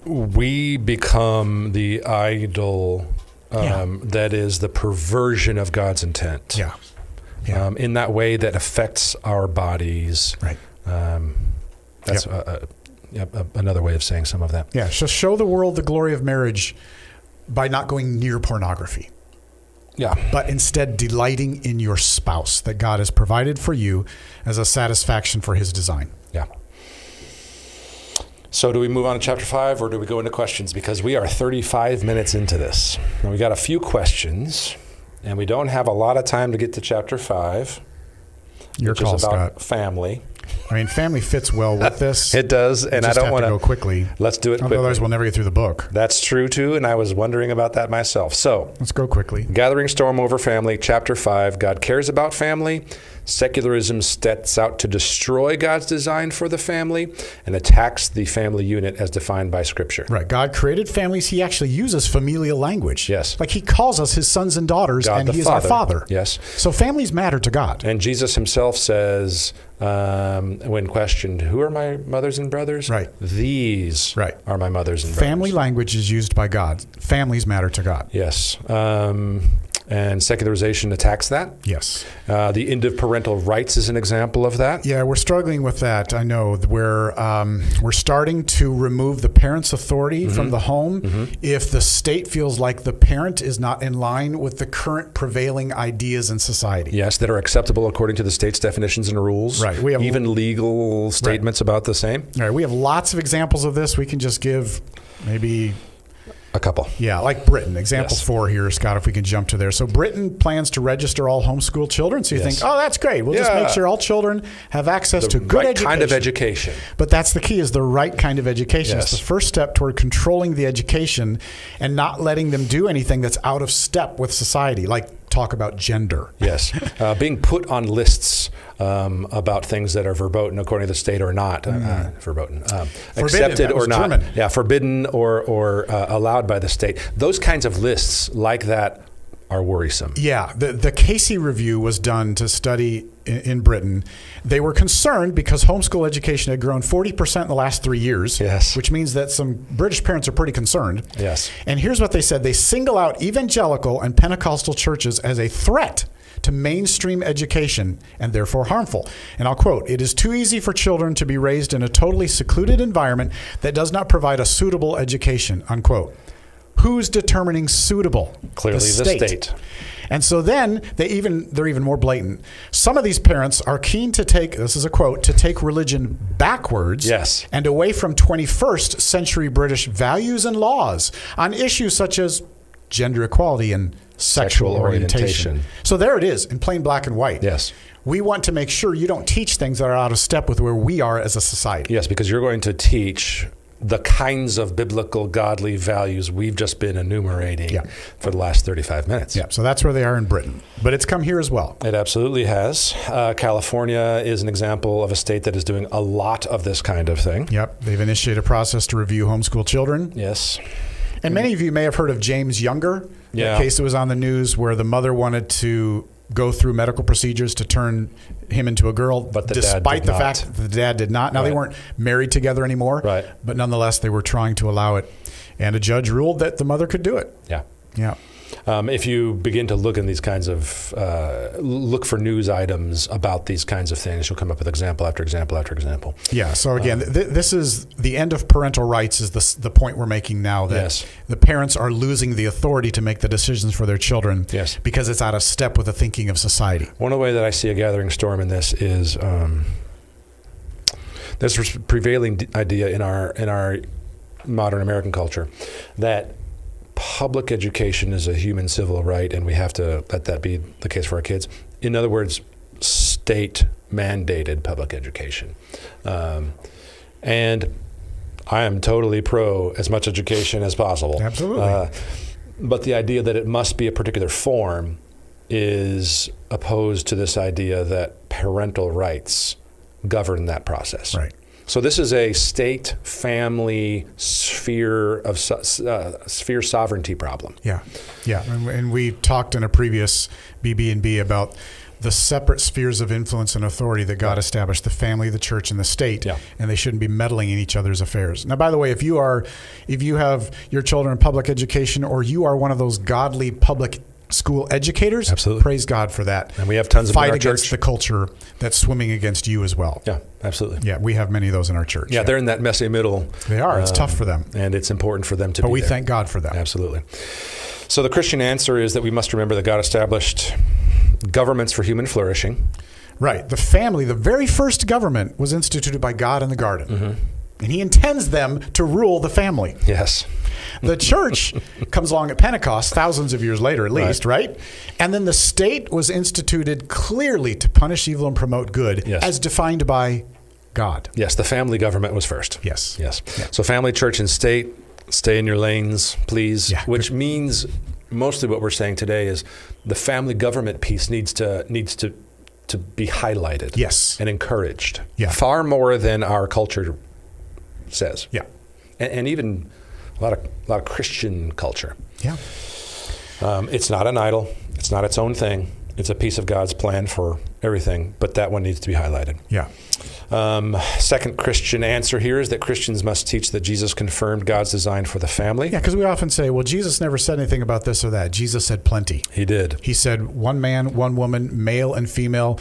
We become the idol that is the perversion of God's intent. In that way that affects our bodies. Right. That's another way of saying some of that. Yeah. So show the world the glory of marriage by not going near pornography. But instead delighting in your spouse that God has provided for you as a satisfaction for his design. So do we move on to chapter 5 or do we go into questions? Because we are 35 minutes into this. And we got a few questions and we don't have a lot of time to get to chapter 5. Your call, is about Scott. Family. I mean, family fits well with this. It does, and I don't want to go quickly. Let's do it quickly. Otherwise, we'll never get through the book. That's true, too, and I was wondering about that myself. So let's go quickly. Gathering storm over family, chapter 5. God cares about family. Secularism sets out to destroy God's design for the family and attacks the family unit as defined by Scripture. Right. God created families. He actually uses familial language. Yes. Like he calls us his sons and daughters, God, and he is our Father. Yes. So families matter to God. And Jesus himself says, when questioned, who are my mothers and brothers? Right. These are my mothers and brothers. Family language is used by God. Families matter to God. Yes. And secularization attacks that. Yes. The end of parental rights is an example of that. Yeah, we're struggling with that. I know. We're starting to remove the parent's authority from the home if the state feels like the parent is not in line with the current prevailing ideas in society. Yes, that are acceptable according to the state's definitions and rules. Right. We have even legal statements about the same. Right. We have lots of examples of this. We can just give maybe a couple. Yeah, like Britain. Example 4 here, Scott, if we can jump to there. So Britain plans to register all homeschool children. So you think, oh, that's great. We'll just make sure all children have access to good education. Kind of education. But that's the key, is the right kind of education. Yes. It's the first step toward controlling the education and not letting them do anything that's out of step with society, like talk about gender. Yes. Being put on lists about things that are verboten according to the state or not. Verboten. Accepted or not. German. Yeah, forbidden or allowed by the state. Those kinds of lists like that are worrisome. Yeah. The Casey Review was done to study in Britain. They were concerned because homeschool education had grown 40% in the last 3 years, Yes. which means that some British parents are pretty concerned. Yes. And here's what they said. They single out evangelical and Pentecostal churches as a threat to mainstream education and therefore harmful. And I'll quote, "It is too easy for children to be raised in a totally secluded environment that does not provide a suitable education," unquote. Who's determining suitable? Clearly the state. And so then they're even more blatant. Some of these parents are keen to take, this is a quote, to take religion backwards Yes. and away from 21st century British values and laws on issues such as gender equality and sexual orientation. So there it is in plain black and white. Yes. We want to make sure you don't teach things that are out of step with where we are as a society. Yes, because you're going to teach the kinds of biblical, godly values we've just been enumerating for the last 35 minutes. Yeah, so that's where they are in Britain. But it's come here as well. It absolutely has. California is an example of a state that is doing a lot of this kind of thing. Yep, they've initiated a process to review homeschool children. Yes. And many of you may have heard of James Younger, Yeah. the case that was on the news where the mother wanted to go through medical procedures to turn him into a girl, but despite the fact that the dad did not. Now, they weren't married together anymore, Right. but nonetheless, they were trying to allow it. And a judge ruled that the mother could do it. Yeah. Yeah. If you begin to look in these kinds of, look for news items about these kinds of things, you'll come up with example after example after example. Yeah. So again, this is the end of parental rights is the point we're making now, that Yes. the parents are losing the authority to make the decisions for their children Yes. because it's out of step with the thinking of society. One of the ways that I see a gathering storm in this is this prevailing idea in our modern American culture that public education is a human civil right, and we have to let that be the case for our kids. In other words, state-mandated public education. And I am totally pro as much education as possible. Absolutely. But the idea that it must be a particular form is opposed to this idea that parental rights govern that process. Right. So this is a state, family, sphere sovereignty problem. Yeah, yeah, and we talked in a previous BB&B about the separate spheres of influence and authority that God established: the family, the church, and the state, and they shouldn't be meddling in each other's affairs. Now, by the way, if you have your children in public education, or you are one of those godly public school educators, absolutely, praise God for that. And we have tons of them in our church. Fight against the culture that's swimming against you as well. Yeah, absolutely. Yeah, we have many of those in our church. Yeah, they're in that messy middle. They are. It's tough for them. And it's important for them to be there. But we thank God for that. Absolutely. So the Christian answer is that we must remember that God established governments for human flourishing. Right. The family, the very first government, was instituted by God in the garden. Mm-hmm. And he intends them to rule the family. Yes. The church comes along at Pentecost, thousands of years later at least, right? And then the state was instituted clearly to punish evil and promote good, as defined by God. Yes, the family government was first. Yes. Yes. Yeah. So family, church, and state, stay in your lanes, please. Yeah. Which means mostly what we're saying today is the family government piece needs to be highlighted. Yes. And encouraged. Yeah. Far more than our culture says. Yeah. And even a lot of Christian culture. Yeah. It's not an idol. It's not its own thing. It's a piece of God's plan for everything, but that one needs to be highlighted. Yeah. Second Christian answer here is that Christians must teach that Jesus confirmed God's design for the family. Yeah, because we often say, well, Jesus never said anything about this or that. Jesus said plenty. He did. He said one man, one woman, male and female,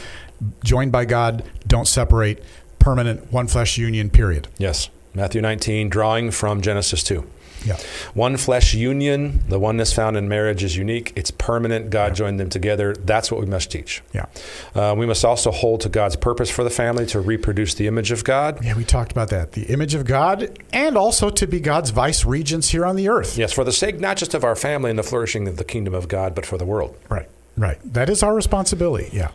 joined by God, don't separate, permanent, one flesh union, period. Yes. Matthew 19, drawing from Genesis 2. Yeah. One flesh union, the oneness found in marriage is unique. It's permanent. God joined them together. That's what we must teach. Yeah. We must also hold to God's purpose for the family to reproduce the image of God. Yeah, we talked about that. The image of God, and also to be God's vice regents here on the earth. Yes, for the sake not just of our family and the flourishing of the kingdom of God, but for the world. Right, right. That is our responsibility, yeah.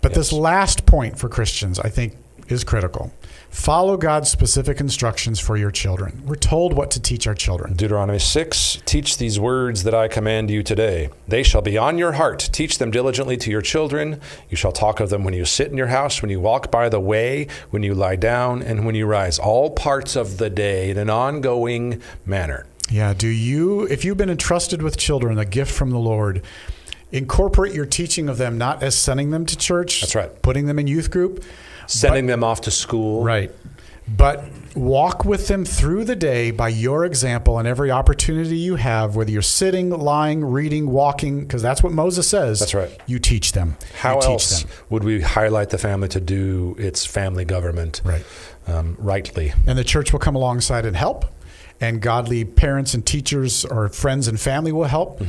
But this last point for Christians, I think, is critical. Follow God's specific instructions for your children. We're told what to teach our children. Deuteronomy 6, teach these words that I command you today. They shall be on your heart. Teach them diligently to your children. You shall talk of them when you sit in your house, when you walk by the way, when you lie down, and when you rise. All parts of the day in an ongoing manner. Yeah, if you've been entrusted with children, a gift from the Lord, incorporate your teaching of them not as sending them to church. That's right. Putting them in youth group. Sending them off to school. Right. But walk with them through the day by your example and every opportunity you have, whether you're sitting, lying, reading, walking, because that's what Moses says. That's right. You teach them. How else would we highlight the family to do its family government rightly? And the church will come alongside and help. And godly parents and teachers or friends and family will help.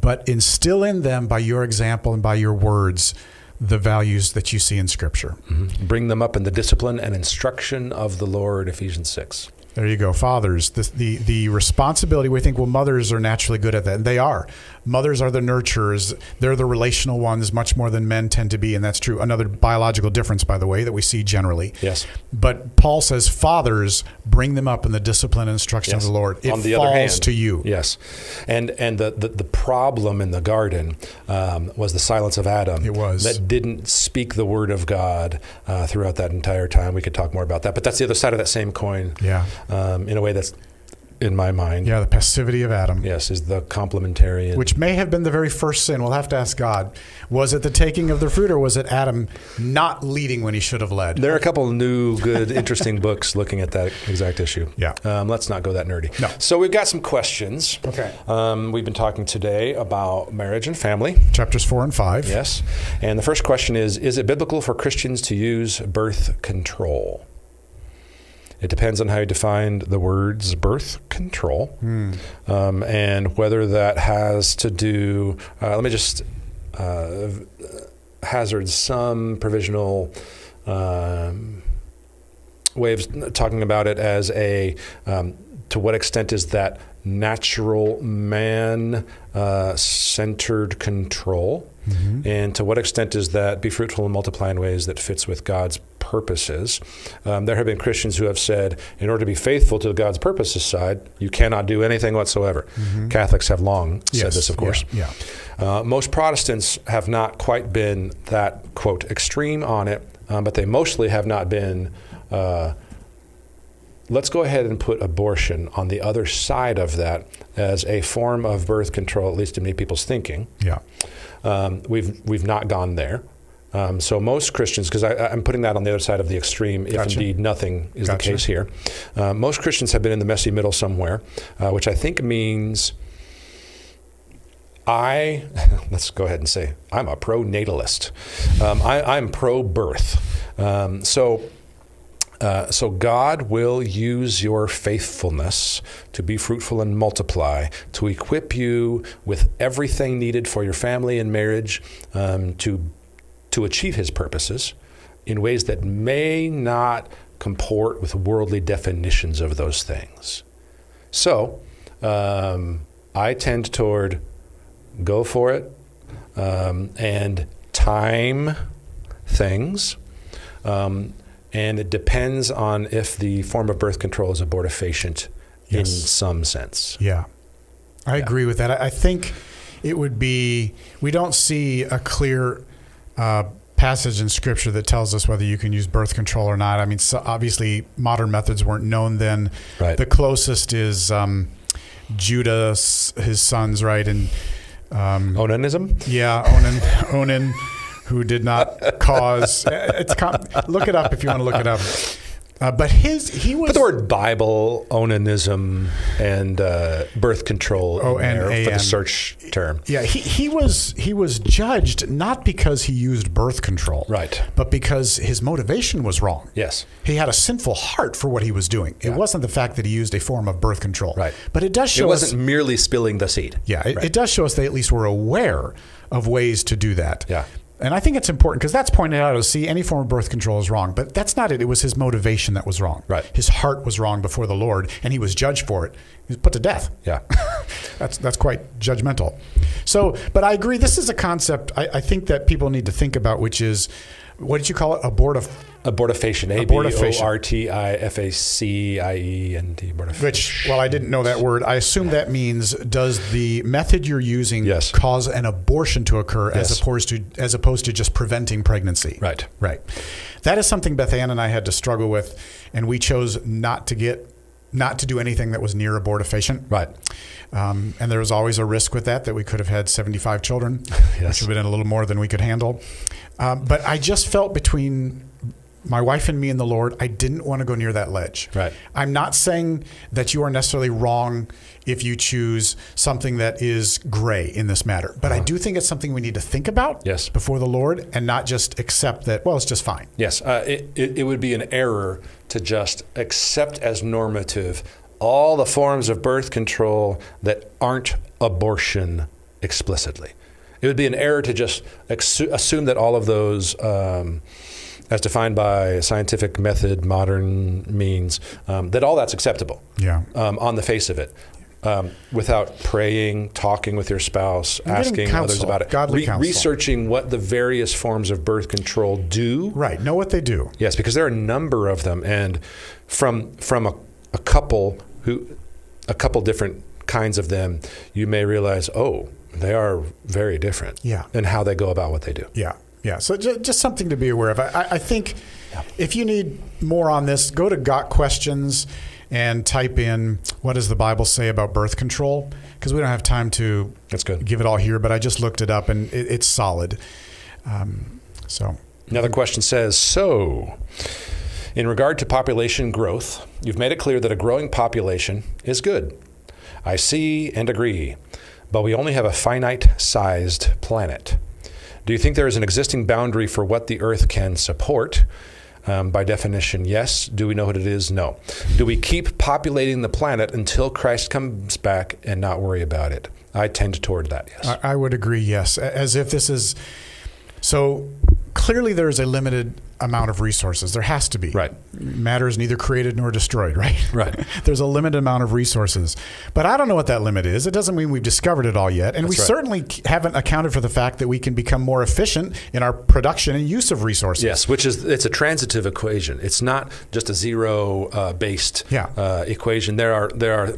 But instill in them by your example and by your words the values that you see in Scripture. Bring them up in the discipline and instruction of the Lord, Ephesians 6. There you go. Fathers, the responsibility, we think, well, mothers are naturally good at that. And they are. Mothers are the nurturers. They're the relational ones much more than men tend to be. And that's true. Another biological difference, by the way, that we see generally. Yes. But Paul says, fathers, bring them up in the discipline and instruction of the Lord. It On the other hand, to you. Yes. And the problem in the garden was the silence of Adam. It was. That didn't speak the word of God throughout that entire time. We could talk more about that. But that's the other side of that same coin. Yeah. In a way that's, in my mind. Yeah, the passivity of Adam. Yes, is the complementarian. Which may have been the very first sin. We'll have to ask God. Was it the taking of the fruit, or was it Adam not leading when he should have led? There are a couple of new, good, interesting books looking at that exact issue. Yeah. Let's not go that nerdy. No. So we've got some questions. Okay. We've been talking today about marriage and family. Chapters 4 and 5. Yes. And the first question is it biblical for Christians to use birth control? It depends on how you define the words birth control, and whether that has to do, let me just hazard some provisional way of talking about it as a, to what extent is that natural man-centered control? And to what extent is that be fruitful and multiply in ways that fits with God's purposes? There have been Christians who have said, in order to be faithful to God's purposes side, you cannot do anything whatsoever. Catholics have long said this, of course. Yeah. Most Protestants have not quite been that, quote, extreme on it, but they mostly have not been, let's go ahead and put abortion on the other side of that as a form of birth control, at least in many people's thinking. Yeah. We've not gone there. So most Christians, because I'm putting that on the other side of the extreme, if indeed nothing is the case here. Most Christians have been in the messy middle somewhere, which I think means let's go ahead and say, I'm a pro-natalist. I'm pro-birth. So God will use your faithfulness to be fruitful and multiply, to equip you with everything needed for your family and marriage, to achieve his purposes in ways that may not comport with worldly definitions of those things. So I tend toward go for it and time things. And it depends on if the form of birth control is abortifacient in some sense. Yeah. I agree with that. I think it would be, we don't see a clear passage in Scripture that tells us whether you can use birth control or not. I mean, so obviously modern methods weren't known then. Right. The closest is Judah, his sons, right? And Onanism? Yeah, Onan. Who did not cause? Look it up if you want to look it up. But he was. Put the word Bible, onanism, and birth control in there for the search term. Yeah, he was judged not because he used birth control, right, but because his motivation was wrong. Yes, he had a sinful heart for what he was doing. It wasn't the fact that he used a form of birth control, right? But it does show it wasn't merely spilling the seed. Yeah, it does show us they at least were aware of ways to do that. Yeah. And I think it's important because that's pointed out as, see, any form of birth control is wrong. But that's not it. It was his motivation that was wrong. Right. His heart was wrong before the Lord, and he was judged for it. He was put to death. Yeah. That's quite judgmental. So, but I agree. This is a concept I think that people need to think about, which is, what did you call it? Abortifacient. A-B-O-R-T-I-F-A-C-I-E-N-T. Which, well, I didn't know that word. I assume that means, does the method you're using cause an abortion to occur as opposed to just preventing pregnancy? Right. Right. That is something Beth Ann and I had to struggle with, and we chose not to get not to do anything that was near abortifacient. Right. And there was always a risk with that we could have had 75 children, Yes. which would have been a little more than we could handle. But I just felt between my wife and me and the Lord, I didn't want to go near that ledge. Right. I'm not saying that you are necessarily wrong if you choose something that is gray in this matter. But I do think it's something we need to think about Yes. before the Lord and not just accept that, well, it's just fine. Yes. It would be an error to just accept as normative all the forms of birth control that aren't abortion explicitly. It would be an error to just assume that all of those, as defined by scientific method, modern means, that all that's acceptable on the face of it. Without praying, talking with your spouse, asking others about it, godly counsel. researching what the various forms of birth control do. Right. Know what they do. Yes, because there are a number of them, and from a couple different kinds of them, you may realize, oh, they are very different. Yeah. In how they go about what they do. Yeah. Yeah. So just something to be aware of. I think if you need more on this, go to Got Questions and type in, what does the Bible say about birth control? Because we don't have time to give it all here, but I just looked it up and it's solid. Another question says, so in regard to population growth, you've made it clear that a growing population is good. I see and agree, but we only have a finite-sized planet. Do you think there is an existing boundary for what the Earth can support? By definition, yes. Do we know what it is? No. Do we keep populating the planet until Christ comes back and not worry about it? I tend toward that, yes. I would agree, yes. As if this is... So clearly there's a limited amount of resources. There has to be. Right. Matter is neither created nor destroyed, right? Right. There's a limited amount of resources. But I don't know what that limit is. It doesn't mean we've discovered it all yet. And That's we right. certainly haven't accounted for the fact that we can become more efficient in our production and use of resources. Yes, it's a transitive equation. It's not just a zero-based equation. There are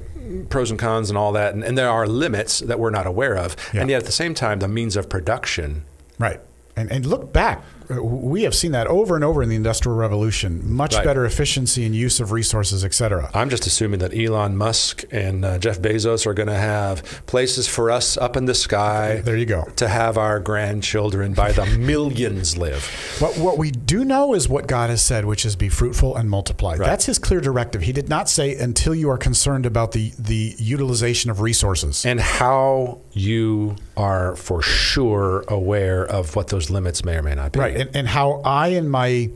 pros and cons and all that, and there are limits that we're not aware of. Yeah. And yet at the same time, the means of production. Right. And look back. We have seen that over and over in the Industrial Revolution. Much better efficiency and use of resources, et cetera. I'm just assuming that Elon Musk and Jeff Bezos are going to have places for us up in the sky. There you go. To have our grandchildren by the millions live. What we do know is what God has said, which is be fruitful and multiply. Right. That's his clear directive. He did not say until you are concerned about the utilization of resources. And how you are for sure aware of what those limits may or may not be. Right. And how I, in my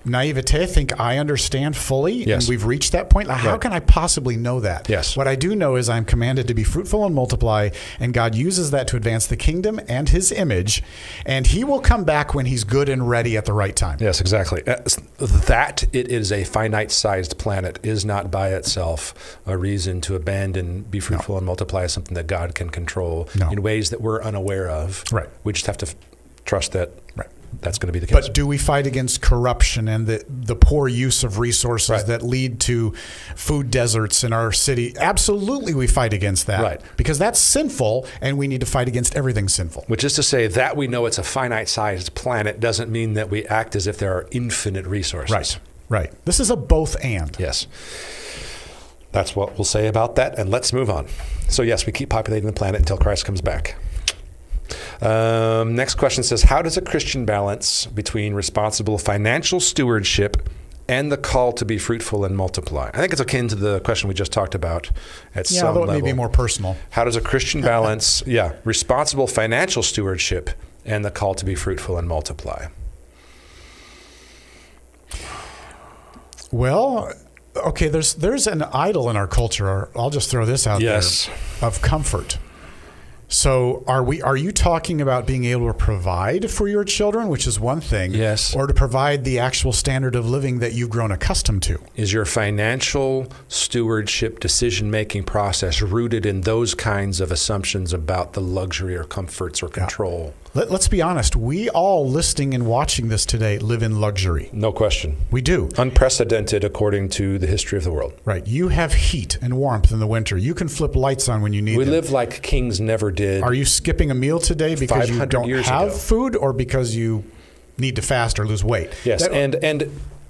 naivete, think I understand fully, Yes. and we've reached that point. How can I possibly know that? Yes. What I do know is I'm commanded to be fruitful and multiply, and God uses that to advance the kingdom and his image, and he will come back when he's good and ready at the right time. Yes, exactly. That it is a finite-sized planet is not by itself a reason to abandon, be fruitful and multiply as something that God can control in ways that we're unaware of. Right. We just have to trust that that's going to be the case. But do we fight against corruption and the poor use of resources that lead to food deserts in our city? Absolutely, we fight against that. Right. Because that's sinful, and we need to fight against everything sinful. Which is to say that we know it's a finite-sized planet doesn't mean that we act as if there are infinite resources. Right. Right. This is a both and. Yes. That's what we'll say about that, and let's move on. So yes, we keep populating the planet until Christ comes back. Next question says, how does a Christian balance between responsible financial stewardship and the call to be fruitful and multiply? I think it's akin to the question we just talked about at some level. Yeah, although it may be more personal. How does a Christian balance, responsible financial stewardship and the call to be fruitful and multiply? Well, okay, there's an idol in our culture. I'll just throw this out there, of comfort. So are you talking about being able to provide for your children, which is one thing, or to provide the actual standard of living that you've grown accustomed to? Is your financial stewardship decision-making process rooted in those kinds of assumptions about the luxury or comforts or control? Let's be honest. We all listening and watching this today live in luxury. No question. We do. Unprecedented according to the history of the world. Right. You have heat and warmth in the winter. You can flip lights on when you need them. We live like kings never did. Are you skipping a meal today because you don't have food, or because you need to fast or lose weight? Yes. And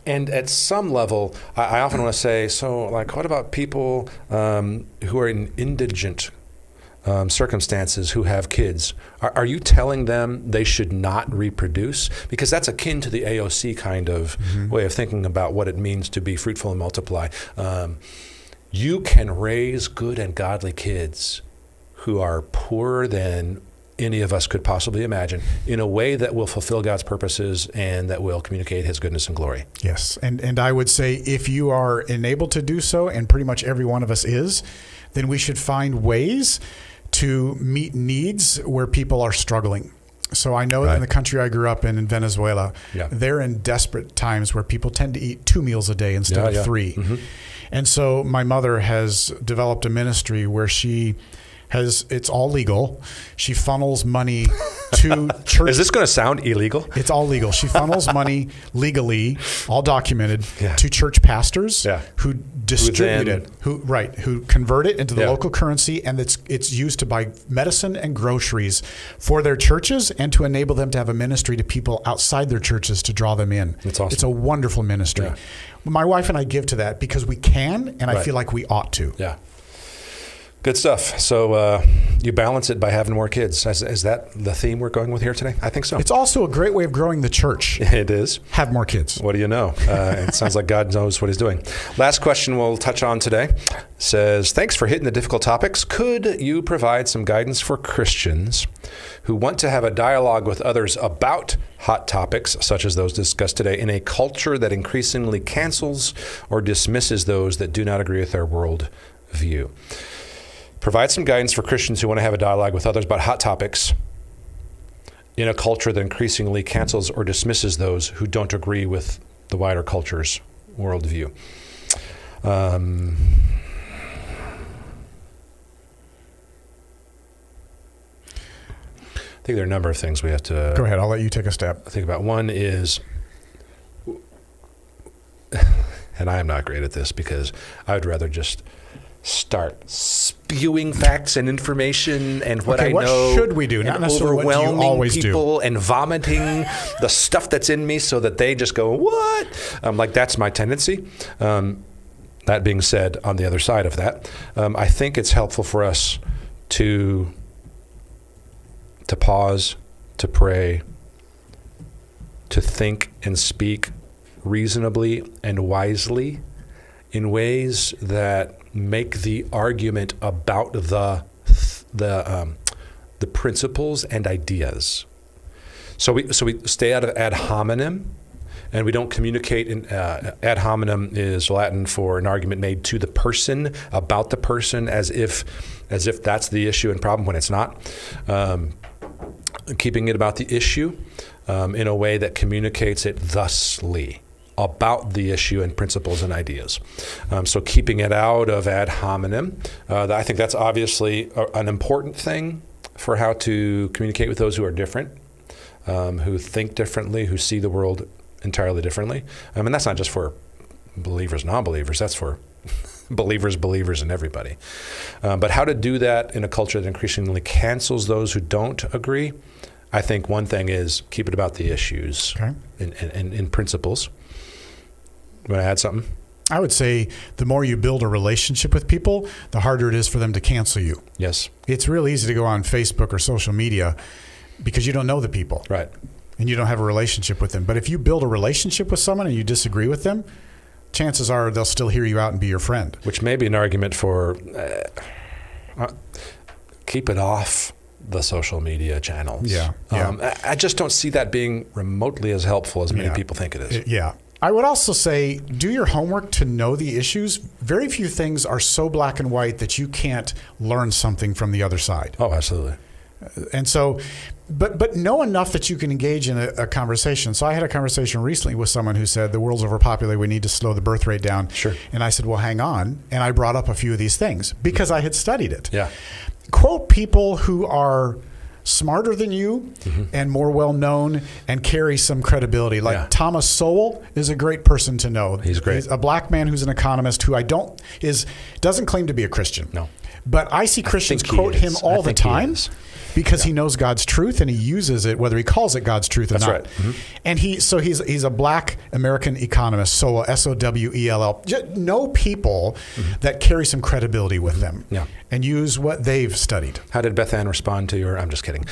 And at some level, I often want to say, so like, what about people who are in indigent circumstances who have kids? Are you telling them they should not reproduce? Because that's akin to the AOC kind of way of thinking about what it means to be fruitful and multiply. You can raise good and godly kids who are poorer than any of us could possibly imagine in a way that will fulfill God's purposes and that will communicate his goodness and glory. Yes. And I would say if you are enabled to do so, and pretty much every one of us is, then we should find ways to meet needs where people are struggling. So I know that in the country I grew up in Venezuela, they're in desperate times where people tend to eat 2 meals a day instead of 3. And so my mother has developed a ministry where it's all legal. She funnels money to church. Is this going to sound illegal? It's all legal. She funnels money legally, all documented, to church pastors who distribute it, who convert it into the local currency, and it's used to buy medicine and groceries for their churches and to enable them to have a ministry to people outside their churches to draw them in. It's awesome. It's a wonderful ministry. Yeah. My wife and I give to that because we can, and I feel like we ought to. Yeah. Good stuff. So you balance it by having more kids. Is that the theme we're going with here today? I think so. It's also a great way of growing the church. It is. Have more kids. What do you know? It sounds like God knows what he's doing. Last question we'll touch on today says, thanks for hitting the difficult topics. Could you provide some guidance for Christians who want to have a dialogue with others about hot topics, such as those discussed today, in a culture that increasingly cancels or dismisses those that do not agree with their world view? Provide some guidance for Christians who want to have a dialogue with others about hot topics in a culture that increasingly cancels or dismisses those who don't agree with the wider culture's worldview. I think there are a number of things we have to... Go ahead. I'll let you take a step. Think about. One is, and I am not great at this because I would rather just start spewing facts and information and what I know. What should we do? Not necessarily overwhelming what you always people do. And vomiting the stuff that's in me so that they just go, what? Like that's my tendency. That being said, on the other side of that, I think it's helpful for us to pause, to pray, to think and speak reasonably and wisely in ways that make the argument about the principles and ideas. So we stay out of ad hominem, and we don't communicate. Ad hominem is Latin for an argument made to the person about the person, as if that's the issue and problem when it's not. Keeping it about the issue in a way that communicates it thusly about the issue and principles and ideas. So keeping it out of ad hominem, I think that's obviously an important thing for how to communicate with those who are different, who think differently, who see the world entirely differently. And that's not just for believers, non-believers, that's for believers, and everybody. But how to do that in a culture that increasingly cancels those who don't agree, I think one thing is keep it about the issues and principles. You want to add something? I would say the more you build a relationship with people, the harder it is for them to cancel you. Yes. It's real easy to go on Facebook or social media because you don't know the people. Right. And you don't have a relationship with them. But if you build a relationship with someone and you disagree with them, chances are they'll still hear you out and be your friend. Which may be an argument for keep it off the social media channels. Yeah. I just don't see that being remotely as helpful as many people think it is. Yeah. I would also say do your homework to know the issues. Very few things are so black and white that you can't learn something from the other side. Oh, absolutely. And so, but know enough that you can engage in a conversation. So I had a conversation recently with someone who said the world's overpopulated, we need to slow the birth rate down. Sure. And I said, well, hang on. And I brought up a few of these things because I had studied it. Yeah. Quote people who are smarter than you and more well-known and carry some credibility. Like Thomas Sowell is a great person to know. He's great. He's a black man who's an economist who doesn't claim to be a Christian. No. But I see Christians quote him all the time. because he knows God's truth and he uses it, whether he calls it God's truth or That's not. right. Mm-hmm. And he's a black American economist, Sowell, Sowell. Just know people that carry some credibility with them and use what they've studied. How did Beth Ann respond to your? I'm just kidding.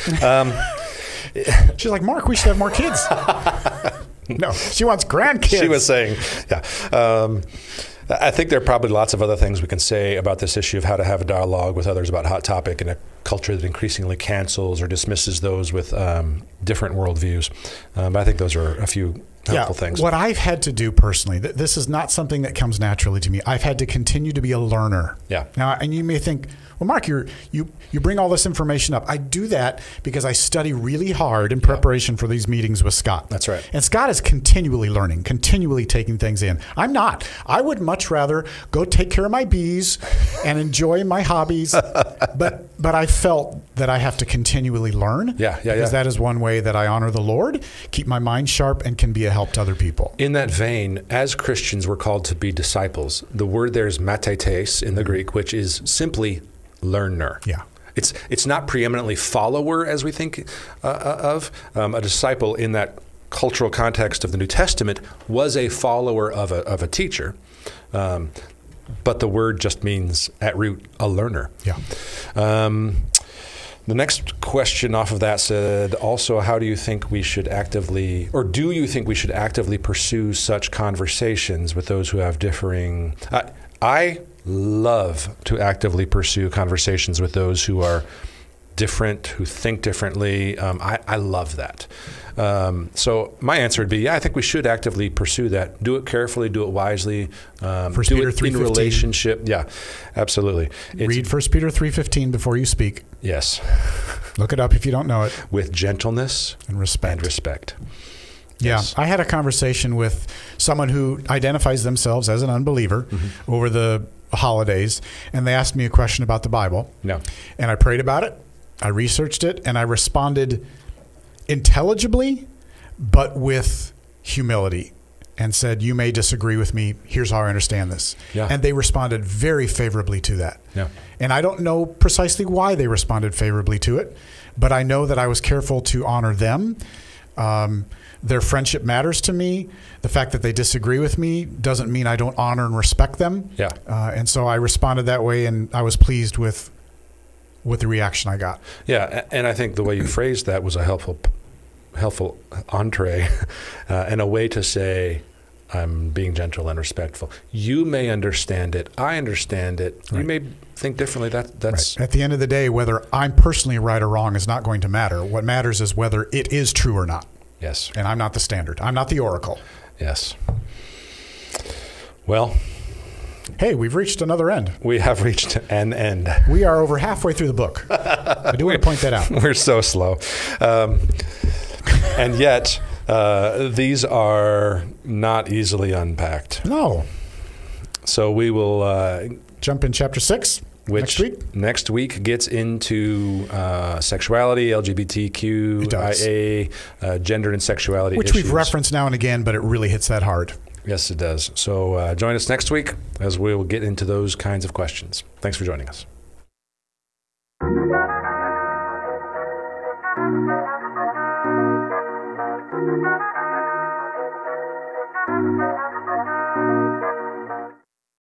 She's like, Mark, we should have more kids. No, she wants grandkids. She was saying, I think there are probably lots of other things we can say about this issue of how to have a dialogue with others about hot topic in a culture that increasingly cancels or dismisses those with different worldviews. But I think those are a few helpful things. What I've had to do personally, this is not something that comes naturally to me. I've had to continue to be a learner. Yeah. Now, and you may think, well, Mark, you bring all this information up. I do that because I study really hard in preparation for these meetings with Scott. That's right. And Scott is continually learning, continually taking things in. I'm not. I would much rather go take care of my bees and enjoy my hobbies. But I felt that I have to continually learn. Because that is one way that I honor the Lord, keep my mind sharp, and can be a help to other people. In that vein, as Christians, we're called to be disciples. The word there is matetes in the Greek, which is simply learner. Yeah. It's not preeminently follower as we think of. A disciple in that cultural context of the New Testament was a follower of a teacher. But the word just means at root a learner. Yeah. The next question off of that said, also, how do you think we should actively, or do you think we should actively pursue such conversations with those who have differing... I love to actively pursue conversations with those who are different, who think differently. I love that. So my answer would be, I think we should actively pursue that. Do it carefully, do it wisely, do it in relationship. Yeah, absolutely. Read 1 Peter 3:15 before you speak. Yes. Look it up if you don't know it. With gentleness and respect. Yeah, Yes. I had a conversation with someone who identifies themselves as an unbeliever over the holidays, and they asked me a question about the Bible. No. And I prayed about it, I researched it, and I responded intelligibly, but with humility, and said, you may disagree with me, here's how I understand this. Yeah. And they responded very favorably to that. Yeah. And I don't know precisely why they responded favorably to it, but I know that I was careful to honor them. Their friendship matters to me. The fact that they disagree with me doesn't mean I don't honor and respect them. Yeah. And so I responded that way, and I was pleased with the reaction I got. Yeah, and I think the way you phrased that was a helpful entree and a way to say, I'm being gentle and respectful. You may understand it. I understand it. Right. You may think differently. That's right. At the end of the day, whether I'm personally right or wrong is not going to matter. What matters is whether it is true or not. Yes. And I'm not the standard. I'm not the oracle. Yes. Well, hey, we've reached another end. We have reached an end. We are over halfway through the book. I do want to point that out. We're so slow. And yet, these are not easily unpacked. No. So we will jump in chapter 6 which next week gets into sexuality, LGBTQIA, gender and sexuality which issues. We've referenced now and again, but it really hits that hard. Yes, it does. So join us next week as we'll get into those kinds of questions. Thanks for joining us.